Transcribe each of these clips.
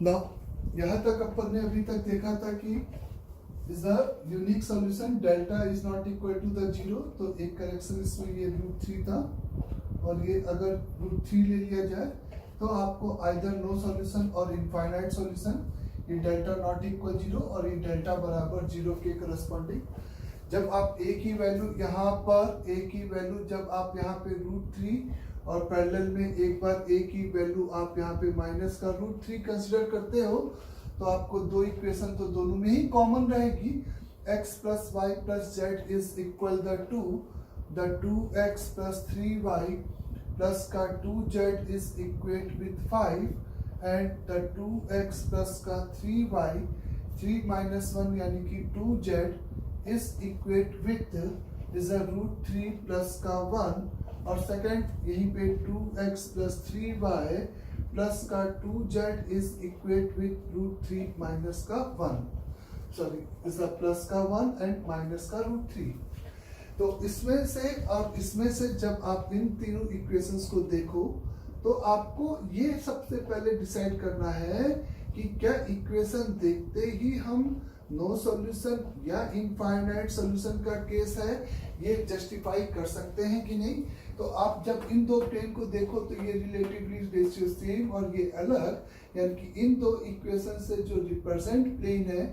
Now यहाँ तक अपन ने अभी तक देखा था कि is the unique solution delta is not equal to the zero, तो एक करेक्शन इसमें ये √3 था, और ये अगर √3 ले लिया जाए तो आपको आइदर नो सॉल्यूशन और इनफाइनाइट सॉल्यूशन, ये डेल्टा नॉट इक्वल जीरो और ये डेल्टा बराबर जीरो के करस्पॉन्डिंग। जब आप एक ही वैल्यू यहाँ पर, एक ही वैल्यू जब आप यहाँ पे √3 और पैरेलल में एक बार एक ही वैल्यू आप यहाँ पे माइनस का √3 कंसिडर करते हो, तो आपको दो इक्वेशन तो दोनों में ही कॉमन रहेगी। x plus y plus z is equal the 2x plus 3y plus का 2z is equate with 5 and the 2x plus का 3y 3 माइनस 1 यानी कि 2z is equate with is √3 plus का 1, और सेकंड यहीं पे 2x प्लस 3y प्लस का 2z is equate with √3 minus का 1, सॉरी इज प्लस का 1 एंड माइनस का √3। तो इसमें से और इसमें से जब आप इन तीनों इक्वेशंस को देखो तो आपको ये सबसे पहले डिसाइड करना है कि क्या इक्वेशन देखते ही हम नो सॉल्यूशन या इनफाइनाइट सॉल्यूशन का केस है ये जस्टिफाई कर सकते हैं कि नहीं। तो आप जब इन दो प्लेन को देखो तो ये रिलेटिवली रेशियो सेम और ये अलग, यानी कि इन दो इक्वेशन से जो रिप्रेजेंट प्लेन है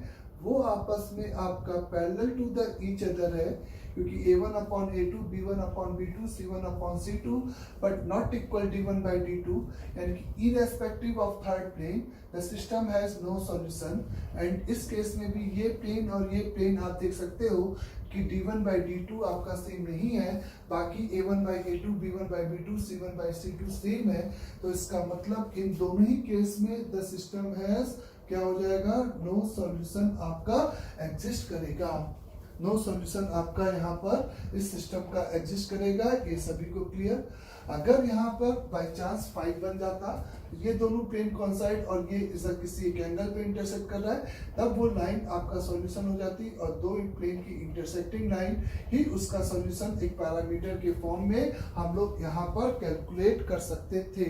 वो आपस में आपका parallel to the each other है, क्योंकि a1 upon a2, b1 upon b2, c1 upon c2 but not equal d1 by d2, यानी कि irrespective of third plane the system has no solution. And इस केस में भी ये plane और ये प्लेन आप देख सकते हो कि d1 बाई d2 आपका सेम नहीं है, बाकी a1 by a2, b1 by b2, c1 by c2 same है। तो इसका मतलब इन दोनों ही केस में द सिस्टम हैज क्या हो जाएगा, नो सॉल्यूशन आपका एग्जिस्ट करेगा। नो सॉल्यूशन आपका यहाँ पर इस सिस्टम का एग्जिस्ट करेगा, ये सभी को क्लियर। अगर यहाँ पर बाय चांस 5 बन जाता, ये दोनों प्लेन कॉन्साइड और ये किसी एक एंगल पे इंटरसेक्ट कर रहा है, तब वो लाइन आपका सॉल्यूशन हो जाती और दो प्लेन की इंटरसेक्टिंग लाइन ही उसका सॉल्यूशन एक पैरामीटर के फॉर्म में हम लोग यहाँ पर कैलकुलेट कर सकते थे।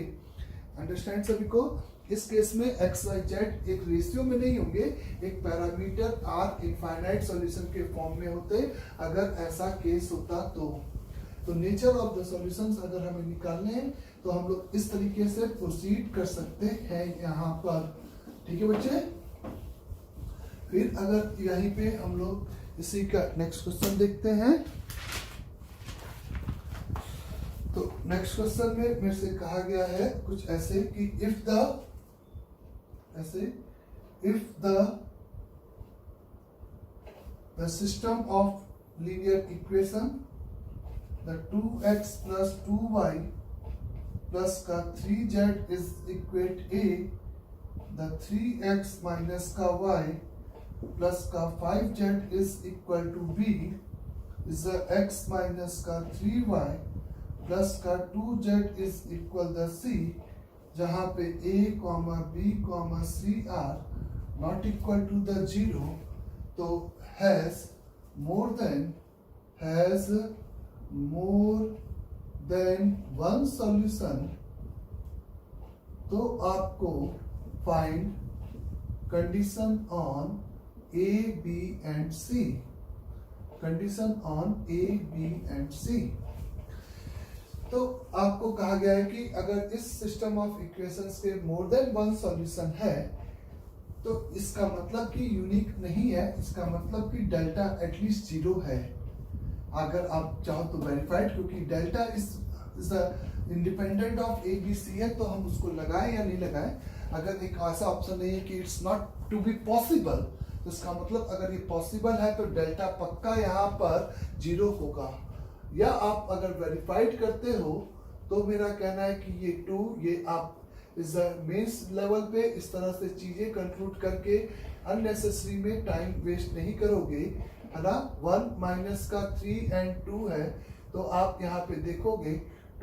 अंडरस्टैंड सभी को। इस केस में एक्स वाई जेड एक रेशियो में नहीं होंगे, एक पैरामीटर आर इनफाइनाइट सॉल्यूशन के फॉर्म में होते अगर ऐसा केस होता तो नेचर ऑफ द सॉल्यूशंस अगर हमें निकालने हैं तो हम लोग इस तरीके से प्रोसीड कर सकते हैं यहाँ पर। ठीक है बच्चे। फिर अगर यहीं पे हम लोग इसी का नेक्स्ट क्वेश्चन देखते हैं, तो नेक्स्ट क्वेश्चन में मेरे से कहा गया है कुछ ऐसे कि if the system of linear equation the 2x plus 2y plus का 3z is equate a, the 3x minus का y plus का 5z is equal to b is the x minus का 3y plus का 2z is equal the c, जहाँ पे a, b, c are not equal to the 0, तो has more than one solution, तो आपको find condition on a, b and c, condition on a, b and c। तो आपको कहा गया है कि अगर इस सिस्टम ऑफ इक्वेशंस के मोर देन वन सॉल्यूशन है तो इसका मतलब कि यूनिक नहीं है, इसका मतलब कि डेल्टा एटलीस्ट 0 है। अगर आप चाहो तो वेरीफाइड, क्योंकि delta is independent of A B C है, तो हम उसको लगाएं या नहीं लगाएं। अगर एक ऐसा ऑप्शन नहीं है कि it's not to be possible, तो इसका मतलब अगर ये पॉसिबल है तो डेल्टा पक्का यहाँ पर 0 होगा। या आप अगर वेरीफाइड करते हो तो मेरा कहना है कि ये 2, ये आप इस मेंस लेवल पे इस तरह से चीजें कंक्लूड करके अननेसेसरी में टाइम वेस्ट नहीं करोगे, है ना। 1 माइनस का 3 एंड 2 है, तो आप यहाँ पे देखोगे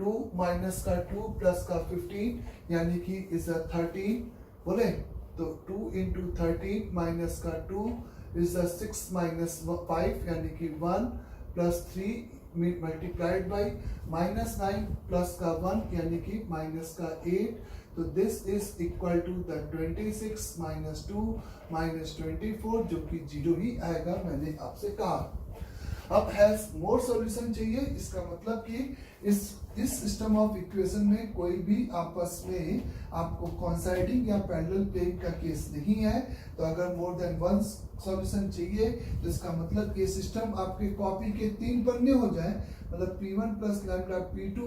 2 माइनस का 2 प्लस का 15 यानी कि इज 13 बोले, तो 2 इंटू 13 माइनस का 2 इज 6 माइनस 5 यानी कि 1 प्लस 3 मल्टीप्लाइड बाई -9 प्लस का 1 यानी कि -8, तो this is equal to the 26 minus 2 minus 24 जो कि 0 ही आएगा, मैंने आपसे कहा। अब हैज मोर सॉल्यूशन चाहिए, इसका मतलब कि इस सिस्टम ऑफ इक्वेशन में कोई भी आपस में आपको कोइंसाइडिंग या पैरेलल प्लेइंग का केस नहीं है। तो अगर मोर देन वन सॉल्यूशन चाहिए तो इसका मतलब कि सिस्टम आपके कॉपी के 3 पन्ने हो जाए, मतलब P1 प्लस लैम्डा P2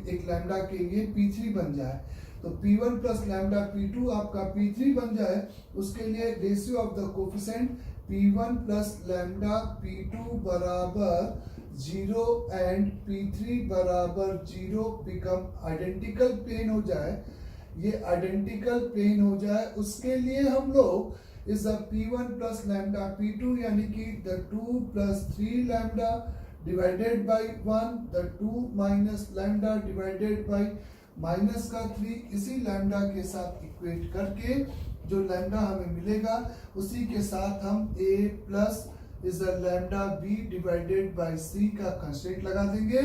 एक लैम्डा के लिए P3 बन जाए। तो P1 प्लस लैम्डा P2 आपका P3 बन जाए, उसके लिए ratio of the coefficient P1 plus lambda P2 बराबर 0 एंड P3 बराबर 0 बिकम आइडेंटिकल प्लेन हो जाए। ये आइडेंटिकल प्लेन हो जाए उसके लिए हम लोग इस P1 प्लस लैम्डा P2 यानी कि the 2 plus 3 lambda divided by 1, the 2 minus lambda divided by minus का 3, इसी लैम्डा के साथ इक्वेट करके जो लैम्डा हमें मिलेगा उसी के साथ हम a plus is lambda b divided by c का कंस्टेंट लगा देंगे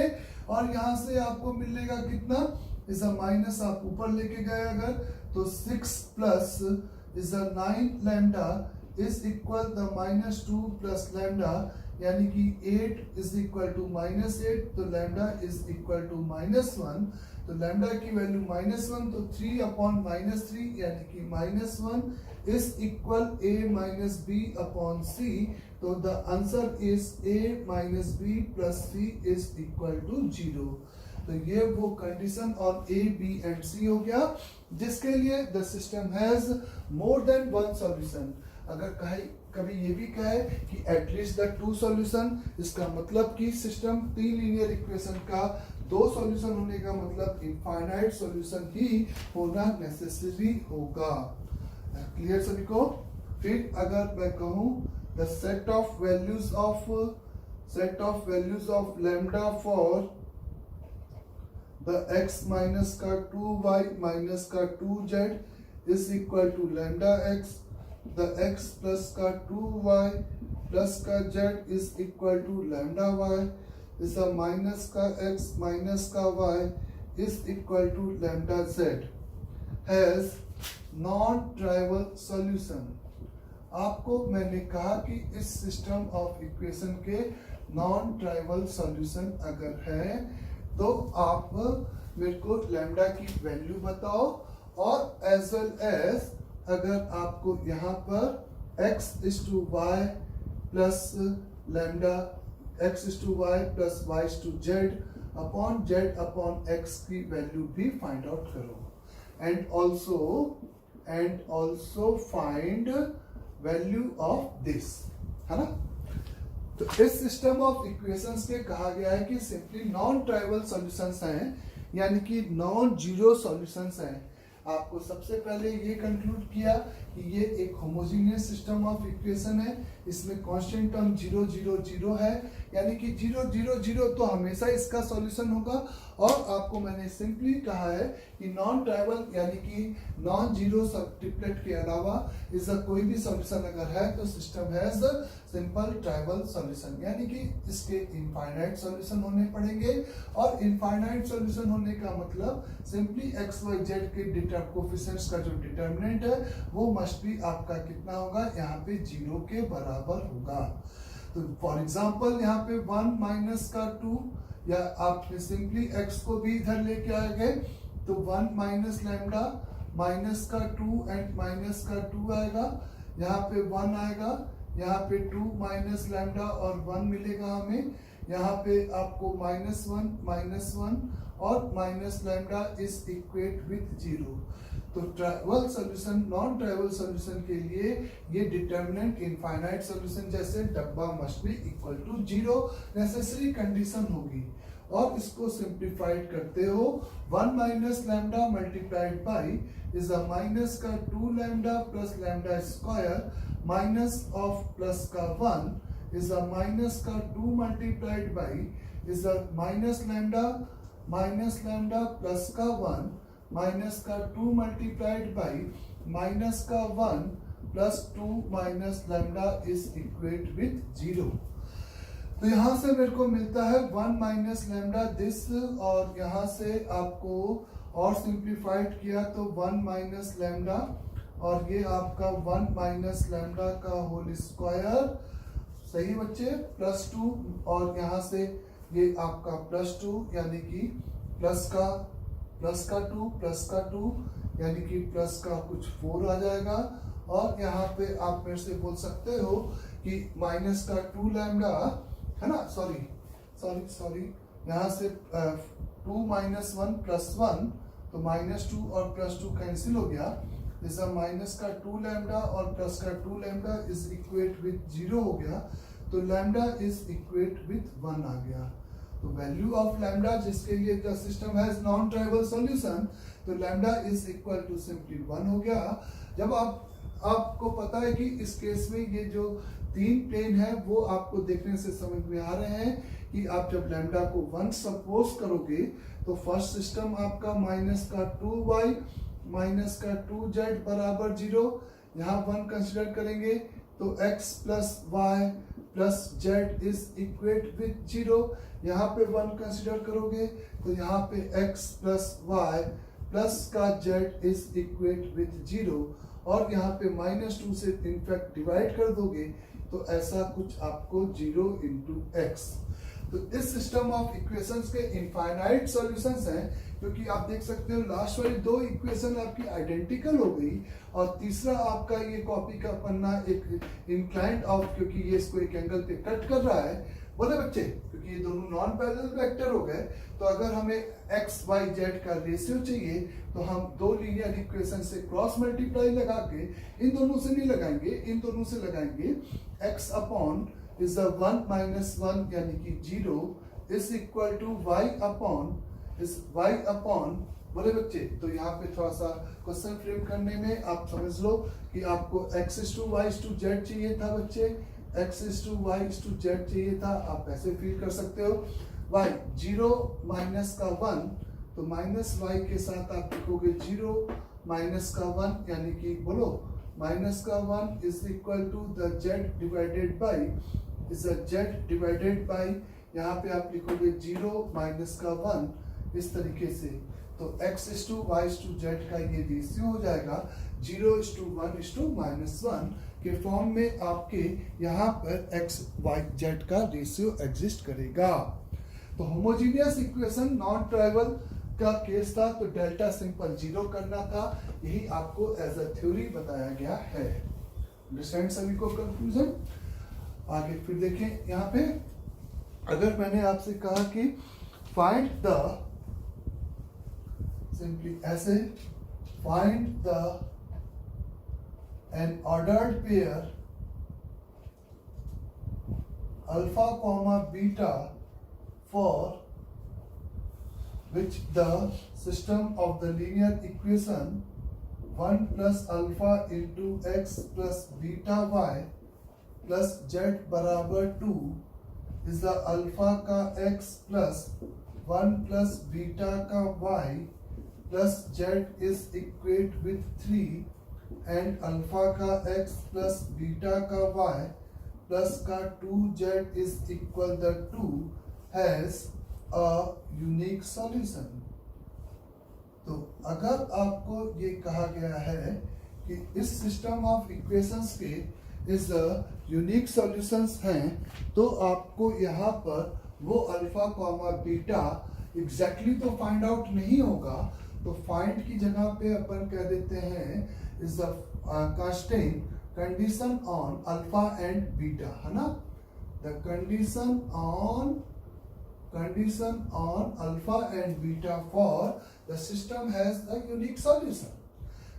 और यहाँ से आपको मिलेगा कितना, इज माइनस आप ऊपर लेके गए अगर तो 6 plus is 9 lambda is equal the minus 2 plus lambda यानी कि 8 इज इक्वल टू माइनस 8, तो lambda is equal to minus 1। तो लैम्डा की वैल्यू -1, तो 3 अपॉन -3 यानी कि -1 is equal a minus b upon c। तो the answer is a minus b plus c is equal to 0। तो ये वो condition on a, b and c हो गया जिसके लिए the system has more than one solution. अगर कभी ये भी कहे कि एटलीस्ट द 2 सॉल्यूशन, इसका मतलब कि सिस्टम 3 लीनियर इक्वेशन का 2 सॉल्यूशन होने का मतलब इनफाइनाइट सॉल्यूशन ही होना नेसेसरी होगा। क्लियर सभी को? फिर अगर मैं कहूं the set of values of lambda for the x minus का 2y माइनस का 2z is equal to lambda x, the x plus का 2y प्लस का z is equal to lambda y, इस माइनस का x माइनस का y is equal to lambda z has non trivial solution. आपको मैंने कहा कि इस सिस्टम ऑफ इक्वेशन के नॉन ट्राइवल सॉल्यूशन अगर है तो आप मेरे को लैम्डा की वैल्यू बताओ और एज वेल एज अगर आपको यहाँ पर x is to y plus lambda x is to y plus y is to z upon x की वैल्यू भी फाइंड आउट करो and also find value of this, है ना। तो इस सिस्टम ऑफ इक्वेशंस के कहा गया है कि सिंपली नॉन ट्राइवल सॉल्यूशंस हैं, यानी कि नॉन जीरो सॉल्यूशंस हैं। आपको सबसे पहले ये कंक्लूड किया कि ये एक होमोजेनियस सिस्टम ऑफ इक्वेशन है, इसमें कांस्टेंट टर्म 0 0 0 है, यानी कि 0 0 0 तो हमेशा इसका सॉल्यूशन होगा। और आपको मैंने सिंपली कहा है कि नॉन ट्राइवल यानी कि नॉन जीरो ट्रिपलेट के अलावा इसका कोई भी सॉल्यूशन अगर है तो system has simple trivial solution, यानी कि इसके इनफाइनाइट सॉल्यूशन होने पड़ेंगे। और इनफाइनाइट सॉल्यूशन होने का मतलब सिंपली एक्स वाई जेड के कोफिशिएंट्स का जो डिटर्मिनेंट है वो मस्ट बी आपका कितना होगा, यहाँ पे 0 के बराबर होगा। तो फॉर एग्जांपल यहाँ पे 1 माइनस का 2, या आप सिंपली x को भी इधर लेके आ गए तो 1 माइनस लैम्डा माइनस का 2 एंड माइनस का 2 आएगा, यहाँ पे 1 आएगा, यहाँ पे 2 माइनस लैम्डा और 1 मिलेगा हमें, यहाँ पे आपको -1 और minus lambda is equate with 0। तो trivial solution non trivial solution के लिए ये डिटर्मिनेंट इनफाइनाइट सॉल्यूशन जैसे डब्बा must be equal to 0 necessary condition होगी। और इसको सिंप्लीफाइड करते हो 1 minus lambda multiplied by is a minus का 2 lambda plus lambda square minus of plus का 1 इज अ माइनस का 2 multiplied by is a minus lambda plus का 1 minus का 2 मल्टीप्लाइड बाई माइनस का 1 plus 2 minus lambda is equate with 0। तो यहाँ से मेरे को मिलता है 1 माइनस लैम्डा दिस, और यहाँ से आपको और सिंप्लीफाइड किया तो 1 माइनस लैम्डा, और ये आपका 1 माइनस लैम्डा का होल स्क्वायर, सही बच्चे, +2, और यहाँ से ये आपका +2 यानी कि प्लस का 2 प्लस का 2 यानी कि प्लस का कुछ 4 आ जाएगा। और यहाँ पे आप मेरे से बोल सकते हो कि माइनस का 2 लैम्डा है ना, सॉरी यहाँ से 2 माइनस 1 प्लस 1, तो -2 और +2 कैंसिल हो गया, इस माइनस का 2 लैम्डा और प्लस का 2 लैम्डा इज इक्वेट विथ 0 हो गया, तो लैम्डा इज इक्वेट विथ 1 आ गया। तो वैल्यू ऑफ लैम्डा जिसके लिए the system has non trivial solution, तो lambda is equal to simply 1 हो गया। जब आपको पता है कि इस केस में ये जो 3 प्लेन है वो आपको देखने से समझ में आ रहे हैं कि आप जब लैम्डा को 1 सपोज करोगे तो फर्स्ट सिस्टम आपका माइनस का 2y माइनस का 2z बराबर 0, यहाँ 1 कंसिडर करेंगे तो x plus y plus z is equate with 0, यहाँ पे 1 कंसिडर करोगे तो यहाँ पे x प्लस y प्लस का z इज इक्वेट विथ 0, और यहाँ पे -2 से इनफैक्ट डिवाइड कर दोगे तो ऐसा कुछ आपको 0 इंटू एक्स। तो इस सिस्टम ऑफ इक्वेशंस के इनफाइनाइट सॉल्यूशंस हैं, क्योंकि आप देख सकते हो लास्ट वाली 2 इक्वेशन आपकी आइडेंटिकल हो गई, और तीसरा आपका ये कॉपी का पन्ना एक इंक्लाइंड ऑफ, क्योंकि ये इसको एक एंगल पे कट कर रहा है, बोले बच्चे, क्योंकि ये दोनों नॉन पैरेलल वेक्टर हो गए, तो अगर हमें x y z का रेशियो चाहिए तो हम 2 लीनियर इक्वेशन से क्रॉस मल्टीप्लाई लगा के, इन दोनों से नहीं लगाएंगे, इन दोनों से लगाएंगे, x upon is the 1 minus 1 यानी कि 0 is equal to y upon बोले बच्चे। तो यहाँ पे थोड़ा सा क्वेश्चन फ्रेम करने में आप समझ लो कि आपको x is to y is to z चाहिए था बच्चे, x is to y is to z चाहिए था, आप ऐसे फील कर सकते हो। y 0 माइनस का 1, तो माइनस y के साथ आप लिखोगे 0 माइनस का 1 यानी कि बोलो माइनस का 1 is equal to the z divided by is a z divided by, यहाँ पे आप लिखोगे 0 माइनस का 1 इस तरीके से, तो x is to y is to z का ये रेशियो हो जाएगा 0 is to 1 is to -1 के फॉर्म में आपके यहाँ पर x y z का रेशियो एग्जिस्ट करेगा। तो होमोजीनियस इक्वेशन नॉन ट्राइवल का केस था, तो डेल्टा सिंपल 0 करना था, यही आपको एज अ थ्योरी बताया गया है। अंडरस्टैंड सभी को कंफ्यूजन? आगे फिर देखें, यहाँ पे अगर मैंने आपसे कहा कि फाइंड द, सिंपली ऐसे find the an ordered pair alpha comma beta for which the system of the linear equation 1 plus alpha into x plus beta y plus z बराबर 2 is the alpha का x plus 1 plus beta का y plus z is equate with 3 and alpha का x plus beta का y plus का 2z is equal the 2 has a unique solution. तो अगर आपको ये कहा गया है कि इस सिस्टम ऑफ इक्वेशंस के इस यूनिक सॉल्यूशंस हैं, तो आपको यहाँ पर वो अल्फा कॉमा बीटा एग्जैक्टली तो फाइंड आउट नहीं होगा, तो फाइंड की जगह पे अपन कह देते हैं is the condition on alpha and beta, है ना, the condition on alpha and beta for the system has a unique solution।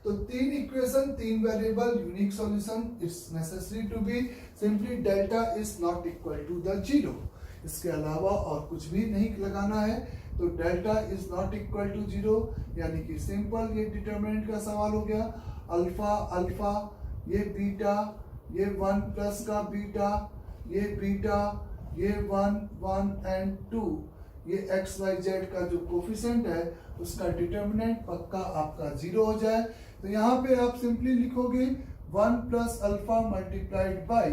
तो 3 equation 3 variable unique solution, it's necessary to be simply delta is not equal to the 0, इसके अलावा और कुछ भी नहीं लगाना है। तो delta is not equal to 0 यानी कि सिंपल ये डिटरमिनेंट का सवाल हो गया, अल्फा ये बीटा, ये 1 प्लस का बीटा, ये बीटा, ये 1 एंड 2, ये एक्स वाई जेड का जो कोफिशिएंट है उसका डिटरमिनेंट पक्का आपका 0 हो जाए। तो यहाँ पे आप सिंपली लिखोगे 1 plus alpha multiplied by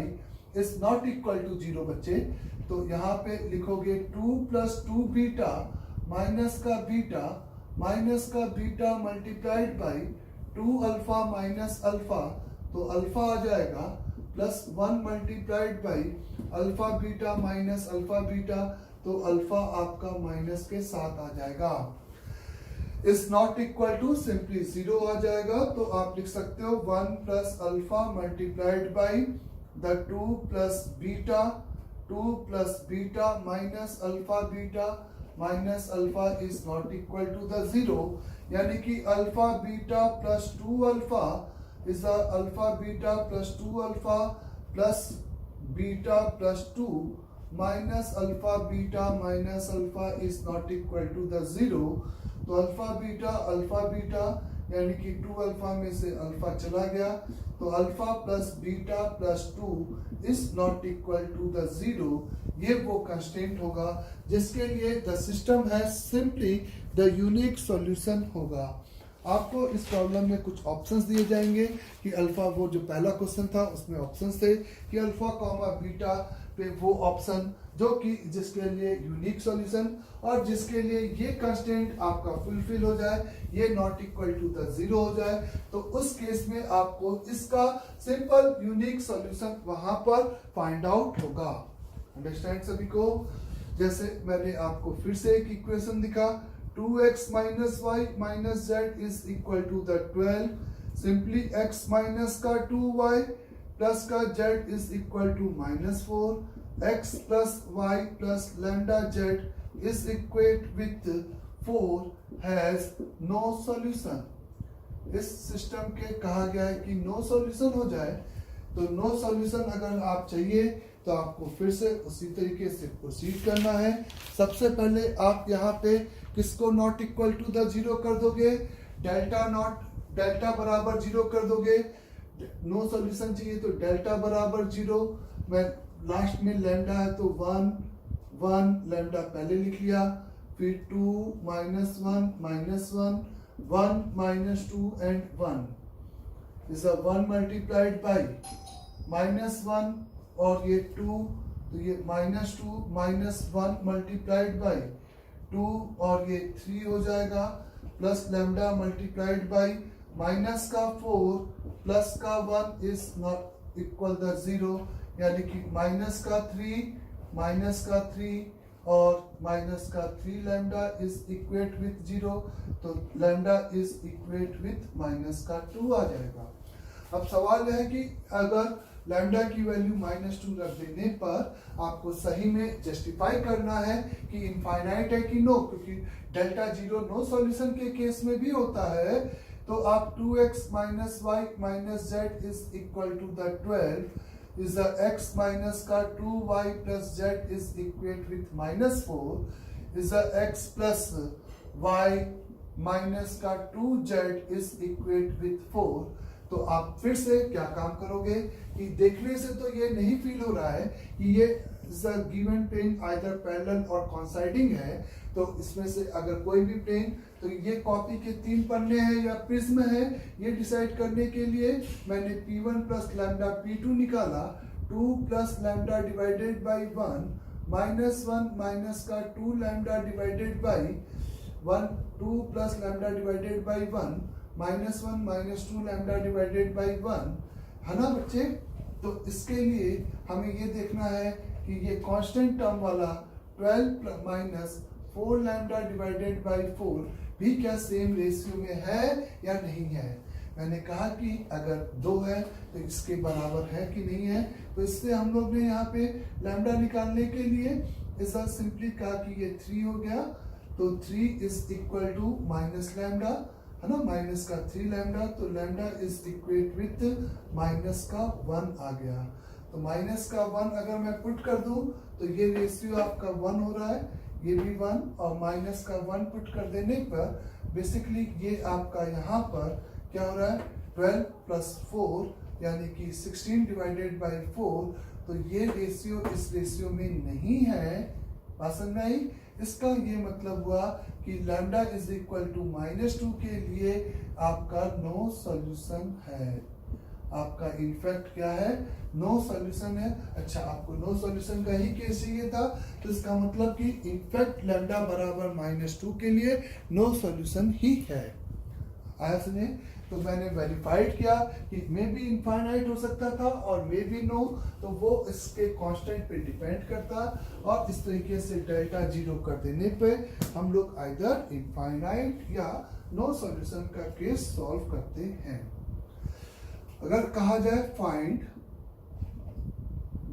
is not equal to 0 बच्चे, तो यहाँ पे लिखोगे 2 प्लस 2 बीटा माइनस का बीटा माइनस का beta multiplied by 2 alpha minus alpha, तो अल्फा आ जाएगा plus 1 multiplied by alpha beta minus alpha beta, तो अल्फा आपका माइनस के साथ आ जाएगा। Is not equal to simply 0 आ जाएगा, तो आप लिख सकते हो 1 plus alpha multiplied by the 2 plus beta, 2 plus beta minus alpha beta minus alpha is not equal to the 0, यानी कि alpha beta plus 2 alpha is alpha beta plus 2 alpha plus beta plus 2 minus alpha beta minus alpha is not equal to the 0। तो alpha beta यानी कि 2 alpha में से alpha चला गया, तो alpha plus beta plus 2 is not equal to the 0। ये वो कंस्टेंट होगा जिसके लिए द सिस्टम है सिंपली द यूनिक सॉल्यूशन होगा। आपको इस प्रॉब्लम में कुछ ऑप्शंस दिए जाएंगे कि अल्फा, वो जो पहला क्वेश्चन था उसमें ऑप्शंस थे कि अल्फा कॉमा बीटा पे वो ऑप्शन जो कि जिसके लिए यूनिक सॉल्यूशन और जिसके लिए ये कंस्टेंट आपका फुलफिल हो जाए, ये नॉट इक्वल टू द 0 हो जाए, तो उस केस में आपको इसका सिंपल यूनिक सॉल्यूशन वहां पर फाइंड आउट होगा। अंडरस्टैंड सभी को? जैसे मैंने आपको फिर से एक इक्वेशन दिखा, 2x minus y minus z is equal to the 12, सिंपली x माइनस का 2y प्लस का z is equal to -4, x plus y plus lambda z is equate with 4 has no solution. इस सिस्टम के कहा गया है कि नो सॉल्यूशन हो जाए, तो नो सॉल्यूशन अगर आप चाहिए तो आपको फिर से उसी तरीके से प्रोसीड करना है। सबसे पहले आप यहाँ पे किसको नॉट इक्वल टू द 0 कर दोगे, डेल्टा बराबर 0 कर दोगे। नो सॉल्यूशन चाहिए तो डेल्टा बराबर 0, मैं लास्ट में लैम्डा है तो 1 लैम्डा पहले लिख लिया, फिर 2 -1 -1 1 -2 एंड 1 इज 1 मल्टीप्लाइड बाई -1 और ये 2, तो ये -2 -1 मल्टीप्लाइड बाई 2 और ये 3 हो जाएगा, plus lambda multiplied by minus का 4 प्लस का 1 इज नॉट इक्वल द 0, यानी कि माइनस का 3 और माइनस का 3 लैम्डा इज इक्वेट विथ 0, तो lambda is equate with minus का 2 आ जाएगा। अब सवाल है कि अगर लैम्डा की वैल्यू -2 रख देने पर आपको सही में जस्टिफाई करना है कि इनफाइनाइट है कि नो, क्योंकि डेल्टा 0 नो सॉल्यूशन के केस में भी होता है, तो आप 2x minus y minus z is equal to the 12 is the x minus का 2y plus z is equate with -4 is the x plus y minus का 2z इज इक्वेट विथ 4। तो आप फिर से क्या काम करोगे कि देखने से तो ये नहीं फील हो रहा है कि ये गिवन प्लेन आइदर पैरेलल और कोइंसाइडिंग है, तो इसमें से अगर कोई भी प्लेन, तो ये कॉपी के 3 पन्ने हैं या प्रिज्म है, ये डिसाइड करने के लिए मैंने P1 प्लस लैम्डा P2 निकाला, 2 plus lambda divided by 1 -1 minus का 2 lambda divided by 1 2 plus lambda divided by 1 -1 -2 lambda divided by 1 है ना बच्चे। तो इसके लिए हमें ये देखना है कि ये कांस्टेंट टर्म वाला 12 माइनस 4 लैम्डा डिवाइडेड बाई 4 भी क्या सेम रेशियो में है या नहीं है। मैंने कहा कि अगर 2 है तो इसके बराबर है कि नहीं है, तो इससे हम लोग ने यहाँ पे लैम्डा निकालने के लिए ऐसा सिंपली कहा कि ये 3 हो गया, तो 3 is equal to minus lambda है ना, माइनस का 3 लैम्डा, तो lambda is equate with minus का 1 आ गया। तो माइनस का 1 अगर मैं पुट कर दूं तो ये रेशियो आपका 1 हो रहा है, ये भी 1 और माइनस का 1 पुट कर देने पर बेसिकली ये आपका यहाँ पर क्या हो रहा है 12 प्लस 4 यानी कि 16 डिवाइडेड बाई 4, तो ये रेशियो इस रेशियो में नहीं है। बात समझ में आई? इसका ये मतलब हुआ कि लैम्डा इज इक्वल टू -2 के लिए आपका नो सॉल्यूशन है। आपका इनफैक्ट क्या है, नो सॉल्यूशन है। अच्छा, आपको नो सॉल्यूशन का ही केस चाहिए था, तो इसका मतलब कि इनफैक्ट लैम्डा बराबर -2 के लिए नो सॉल्यूशन ही है। आया समझे? तो मैंने वेरीफाइड किया कि मे बी इनफाइनाइट हो सकता था और मे बी नो, तो वो इसके कांस्टेंट पे डिपेंड करता, और इस तरीके से डेल्टा 0 कर देने पे हम लोग आइदर इनफाइनाइट या नो सॉल्यूशन का केस सॉल्व करते हैं। अगर कहा जाए find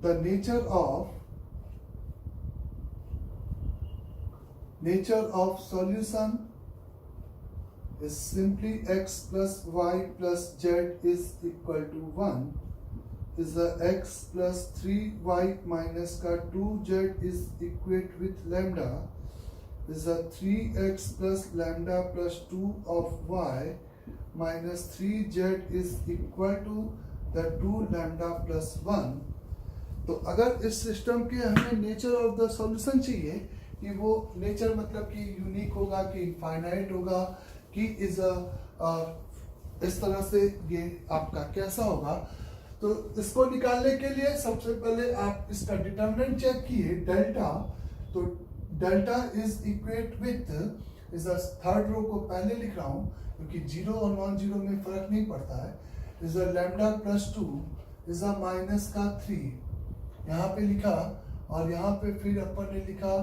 the nature of solution is simply x plus y plus z is equal to 1 is the x plus 3y minus का 2z is equate with lambda is the 3x plus lambda plus 2 of y minus 3z is equal to the 2 lambda plus 1। तो अगर इस system के हमें nature of the solution चाहिए कि वो nature मतलब कि यूनिक होगा कि इनफाइनाइट होगा कि इस तरह से ये आपका कैसा होगा, तो इसको निकालने के लिए सबसे पहले आप इसका डिटरमिनेंट चेक किए डेल्टा। तो डेल्टा इज इक्वेट विथ इस थर्ड रो को पहले लिख रहा हूं क्योंकि जीरो और नॉन जीरो में फर्क नहीं पड़ता है। Is lambda plus 2 is minus का 3 यहाँ पे लिखा, और यहाँ पे फिर अपन ने लिखा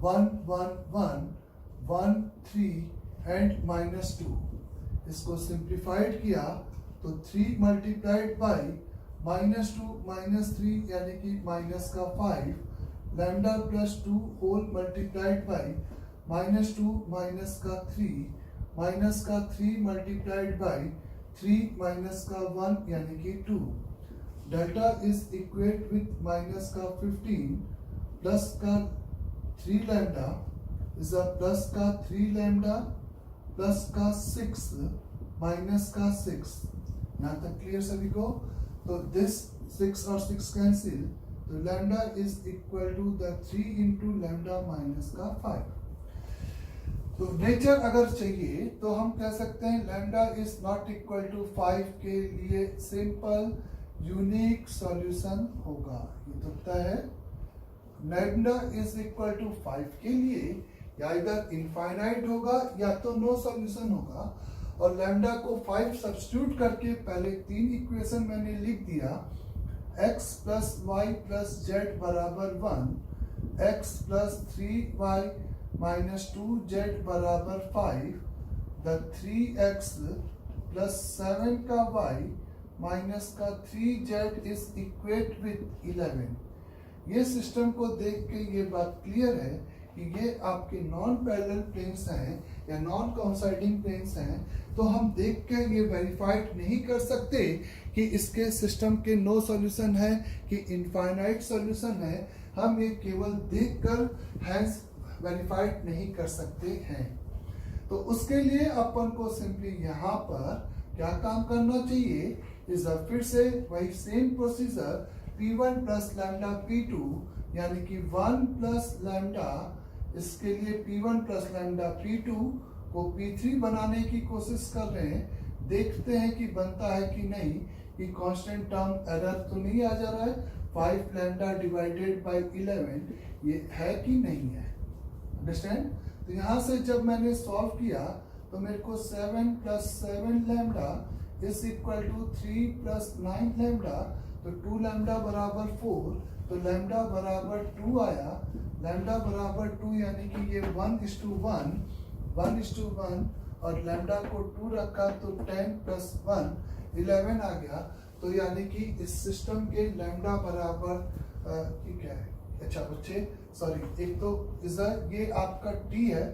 1 1 1 1 3 एंड -2। इसको सिंप्लीफाइड किया तो 3 मल्टीप्लाइड बाई -2 -3 यानी कि माइनस का 5 lambda plus 2 whole multiplied by -2 minus का 3 माइनस का 3 मल्टीप्लाइड बाई 3 माइनस का 1 यानी कि 2। Delta is equate with minus का 15 प्लस का 3 लैम्डा इज अ प्लस का 3 लैम्डा प्लस का 6 माइनस का 6। यहाँ तक क्लियर सभी को? तो दिस 6 और 6 कैंसिल, तो lambda is equal to the 3 into lambda minus का 5। तो नेचर अगर चाहिए तो हम कह सकते हैं lambda is not equal to 5 के लिए सिंपल यूनिक सॉल्यूशन होगा। ये तो तय है। लैम्डा इज इक्वल टू 5 के लिए या इधर इनफाइनाइट होगा या तो नो सॉल्यूशन होगा, और लैम्डा को 5 सब्स्टिट्यूट करके पहले 3 इक्वेशन मैंने लिख दिया। x plus y plus z बराबर 1, x plus 3y minus 2z बराबर 5, द 3x प्लस 7 का y माइनस का 3z इज इक्वेट विथ 11। ये सिस्टम को देख के ये बात क्लियर है कि ये आपके नॉन पैरेलल प्लेन्स हैं या नॉन कोइंसाइडिंग प्लेन्स हैं, तो हम देख के ये वेरीफाइड नहीं कर सकते कि इसके सिस्टम के नो सॉल्यूशन है कि इनफाइनाइट सॉल्यूशन है। हम ये केवल देखकर हैंस वेरीफाइड नहीं कर सकते हैं। तो उसके लिए अपन को सिंपली यहाँ पर क्या काम करना चाहिए, इस फिर से वही same procedure P1 plus lambda P2 यानी कि 1 प्लस लैम्डा, इसके लिए P1 प्लस लैम्डा P2 को P3 बनाने की कोशिश कर रहे हैं। देखते हैं कि बनता है कि नहीं, कि कांस्टेंट टर्म एरर तो नहीं आ जा रहा है। 5 लैम्डा डिवाइडेड बाय 11 ये है कि नहीं है, अंडरस्टैंड? तो यहाँ से जब मैंने सॉल्व किया तो मेरे को 7 plus 7 lambda is equal to 3 plus 9 lambda, तो 2 लैम्डा बराबर 4, तो लैम्डा बराबर 2 आया। लैम्डा बराबर 2 यानी कि ये 1:1 1:1, और लैम्डा को 2 रखा तो 10 प्लस 1 11 आ गया। तो यानी कि इस सिस्टम के लैम्डा बराबर क्या है, अच्छा बच्चे सॉरी, एक तो ये आपका टी है,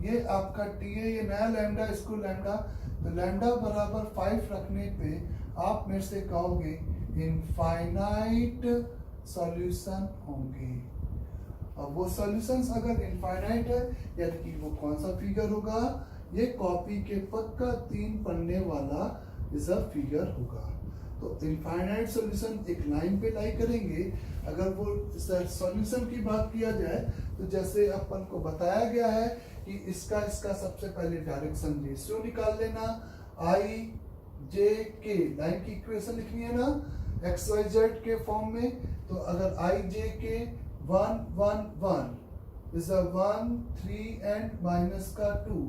ये आपका टी है, ये नया लैम्डा, इसको लैम्डा, तो लैम्डा बराबर 5 रखने पे आप मेरे से कहोगे इनफाइनाइट सॉल्यूशन होंगे। अब वो सॉल्यूशंस अगर इनफाइनाइट है यानी कि वो कौन सा फिगर होगा, ये कॉपी के पक्का 3 पन्ने वाला इस फिगर होगा। तो इनफाइनाइट सॉल्यूशन एक लाइन पे लाई करेंगे। अगर वो सॉल्यूशन की बात किया जाए तो जैसे अपन को बताया गया है कि इसका सबसे पहले डायरेक्शन रेशियो निकाल लेना, I जे के, लाइन की इक्वेशन लिखनी है ना एक्स वाई जेड के फॉर्म में, तो अगर आई जे के 1 1 1 इज अ 1 3 एंड माइनस का 2,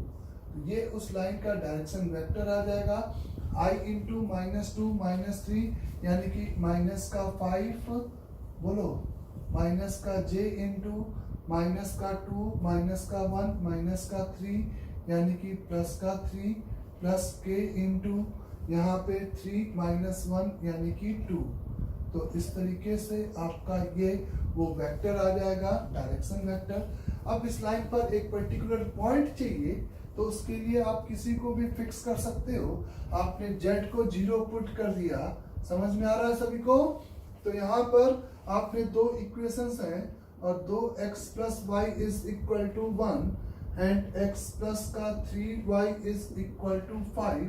तो ये उस लाइन का डायरेक्शन वेक्टर आ जाएगा। आई इंटू -2 -3 यानी कि माइनस का 5, बोलो माइनस का जे इंटू माइनस का 2 माइनस का 1 माइनस का 3 यानी कि प्लस का 3 प्लस के इंटू यहाँ पे 3 माइनस 1 यानी कि 2। तो इस तरीके से आपका ये वो वेक्टर आ जाएगा, डायरेक्शन वेक्टर। अब इस लाइन पर एक पर्टिकुलर पॉइंट चाहिए, तो उसके लिए आप किसी को भी फिक्स कर सकते हो। आपने z को 0 पुट कर दिया, समझ में आ रहा है सभी को? तो यहाँ पर आपने दो इक्वेशंस हैं और 2x plus y is equal to 1 and x plus का 3y इज इक्वल टू 5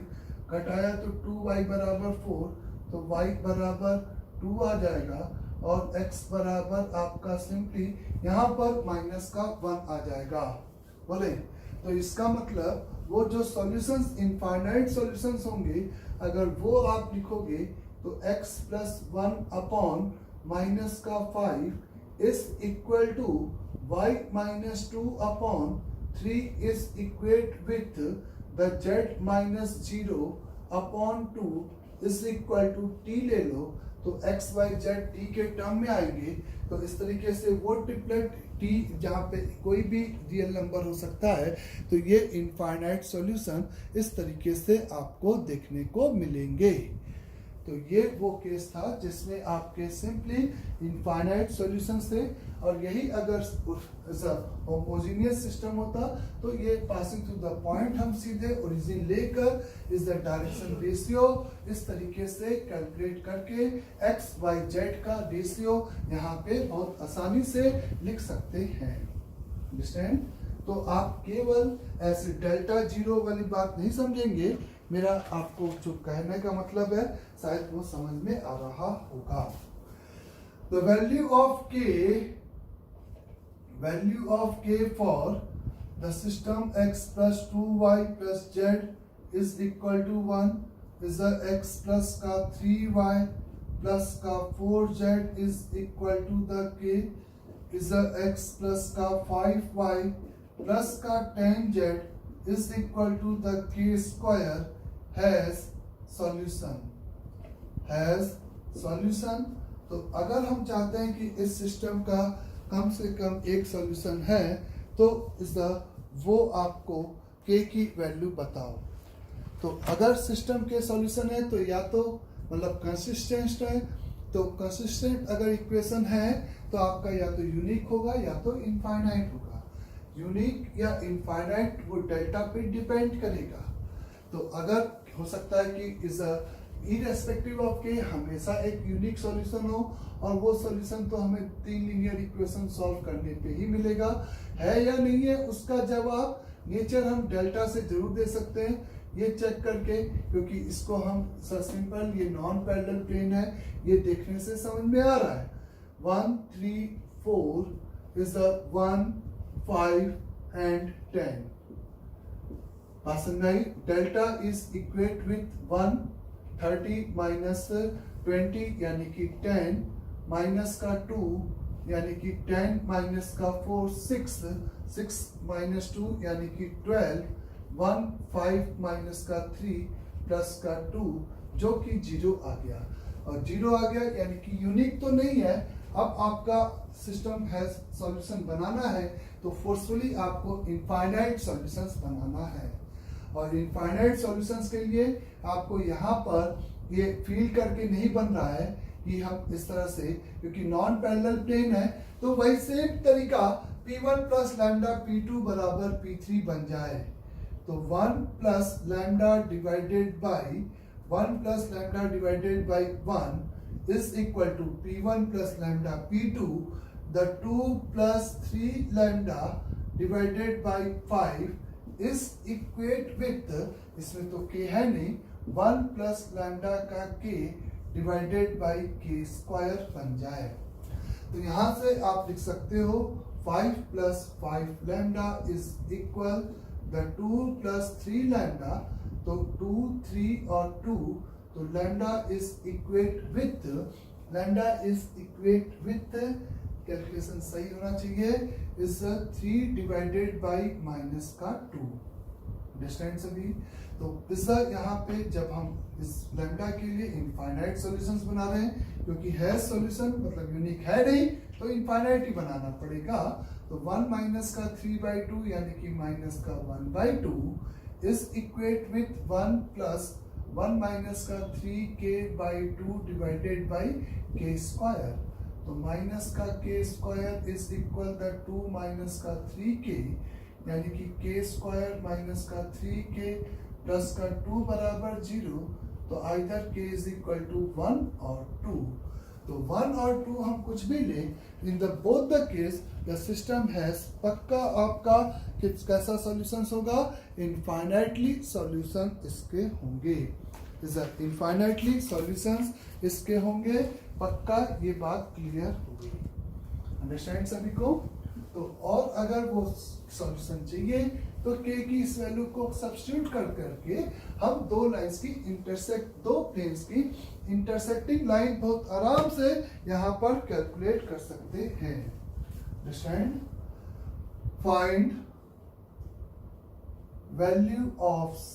घटाया तो 2y बराबर 4, तो y बराबर 2 आ जाएगा और x बराबर आपका सिंपली यहाँ पर माइनस का 1 आ जाएगा। बोले तो इसका मतलब वो जो सॉल्यूशंस इनफाइनाइट सॉल्यूशंस होंगे, अगर वो आप लिखोगे तो x प्लस 1 अपॉन माइनस का 5 is equal to y minus 2 upon 3 is equate with the z minus 0 upon 2 is equal to t ले लो, तो x y z t के टर्म में आएंगे। तो इस तरीके से वो ट्रिपलेट t जहाँ पे कोई भी रियल नंबर हो सकता है, तो ये इनफाइनाइट सॉल्यूशन इस तरीके से आपको देखने को मिलेंगे। तो ये वो केस था जिसमें आपके सिंपली इनफाइनाइट सॉल्यूशंस थे, और यही अगर होमोजेनियस सिस्टम होता तो ये पासिंग थ्रू द पॉइंट हम सीधे ओरिजिन लेकर इस द डायरेक्शन रेशियो इस तरीके से कैलकुलेट करके एक्स वाई जेड का रेशियो यहाँ पे बहुत आसानी से लिख सकते हैं। अंडरस्टैंड? तो आप केवल ऐसे डेल्टा जीरो वाली बात नहीं समझेंगे, मेरा आपको जो कहने का मतलब है शायद वो समझ में आ रहा होगा। The value of k for the system x plus 2y plus z is equal to 1 is the x plus का 3y plus का 4z is equal to the k is the x plus का 5y plus का 10z is equal to the k square has solution। तो अगर हम चाहते हैं कि इस सिस्टम का कम से कम एक सॉल्यूशन है, तो वो आपको k की वैल्यू बताओ। तो अगर सिस्टम के सॉल्यूशन है तो या तो मतलब कंसिस्टेंट है, तो कंसिस्टेंट अगर इक्वेशन है तो आपका या तो यूनिक होगा या तो इनफाइनाइट होगा। यूनिक या इनफाइनाइट वो डेल्टा पे डिपेंड करेगा। तो अगर हो सकता है कि इस इररेस्पेक्टिव ऑफ के हमेशा एक यूनिक सॉल्यूशन हो, और वो सॉल्यूशन तो हमें 3 लीनियर इक्वेशन सॉल्व करने पे ही मिलेगा। है या नहीं है उसका जवाब नेचर हम डेल्टा से जरूर दे सकते हैं, ये चेक करके, क्योंकि इसको हम सिंपल ये नॉन पैरेलल प्लेन है, ये देखने से समझ में आ रहा है। 1 3 4 is the 1 5 and 10 delta is equate with 1 30 minus 20 यानी कि 10 माइनस का 2 यानी कि 10 माइनस का 4 6 माइनस 2 यानी कि 12 1 5 माइनस का 3 प्लस का 2 जो कि 0 आ गया, और 0 आ गया यानी कि यूनिक तो नहीं है। अब आपका सिस्टम है सॉल्यूशन बनाना है तो फोर्सफुली आपको इनफाइनाइट सॉल्यूशंस बनाना है, और इनफाइनाइट सॉल्यूशंस के लिए आपको यहाँ पर ये फील करके नहीं बन रहा है कि हम इस तरह से, क्योंकि नॉन पैरेलल प्लेन है, तो वही सेम तरीका P1 प्लस लैम्डा P2 बराबर P3 बन जाए। तो 1 plus lambda divided by 1 is equal to P1 plus lambda P2, the 2 plus 3 lambda divided by 5 is equate with, इसमें तो k है नहीं, 1 प्लस लैम्डा का k divided by k square बन जाए। तो यहां से आप लिख सकते हो 5 plus 5 lambda is equal the 2 plus 3 lambda तो 2, 3 और 2, तो lambda is equate with calculation सही होना चाहिए, इज 3 डिवाइडेड बाई माइनस का 2। अंडरस्टैंड सभी? तो इस यहाँ पे जब हम इस लैम्डा के लिए इनफाइनाइट सॉल्यूशंस बना रहे हैं, क्योंकि है सॉल्यूशन मतलब यूनिक है नहीं, तो इनफाइनाइट ही बनाना पड़ेगा। तो 1 माइनस का 3/2 यानी कि माइनस का 1/2 is equate with 1 plus 1 minus का 3k/2 divided by k square. तो माइनस का k square is equal the 2 minus का 3k, यानी कि k स्क्वायर माइनस का 3k प्लस का 2 बराबर 0। तो either k is equal to 1 और 2। तो 1 और 2 हम कुछ भी लें, in the both the case the system has पक्का आपका कैसा सॉल्यूशंस होगा, इनफाइनाइटली सॉल्यूशन इसके होंगे। इनफाइनाइटली सॉल्यूशंस इसके होंगे, पक्का ये बात क्लियर हो गई। अंडरस्टैंड सभी को? तो और अगर वो सॉल्यूशन चाहिए तो k की इस वैल्यू को सब्स्टिट्यूट कर करके हम दो लाइंस की दो प्लेन्स की इंटरसेक्टिंग लाइन बहुत आराम से यहाँ पर कैलकुलेट कर सकते हैं। Understand? Find value of c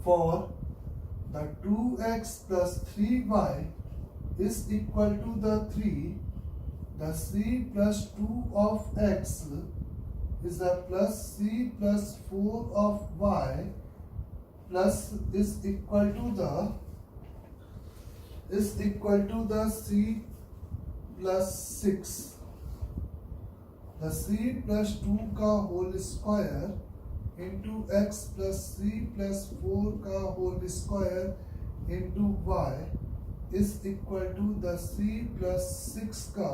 for the 2x plus 3y is equal to the 3, the c plus 2 of x is the plus c plus 4 of y plus is equal to the c plus 6, the c plus 2 का whole square into x plus c plus 4 का whole square into y is equal to the c plus 6 का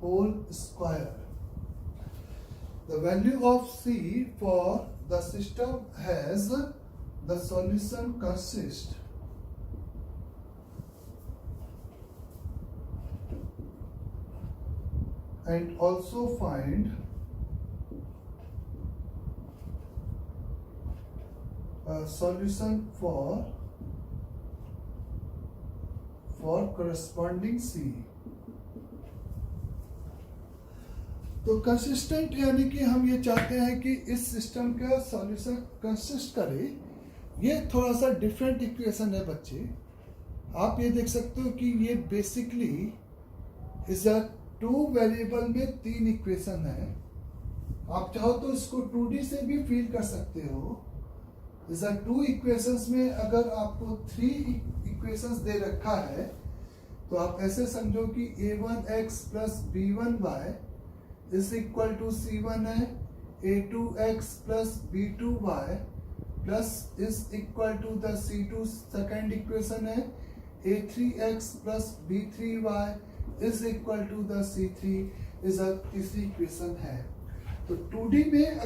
whole square. The value of c for the system has the solution consist and also find a solution for corresponding C। तो consistent यानी कि हम ये चाहते हैं कि इस सिस्टम का सॉल्यूशन कंसिस्ट करे। ये थोड़ा सा डिफरेंट इक्वेशन है बच्चे, आप ये देख सकते हो कि ये बेसिकली इज अ 2 वेरिएबल में 3 इक्वेशन है। आप चाहो तो इसको 2D से भी फील कर सकते हो। जैसा 2 इक्वेशंस में अगर आपको 3 इक्वेशंस दे रखा है तो आप ऐसे समझो कि a1x plus b1y is equal to c1 है, a2x plus b2y plus is equal to the c2 second equation है, a3x plus b3y is equal to the c3 is a तीसरी इक्वेशन है। तो 2D में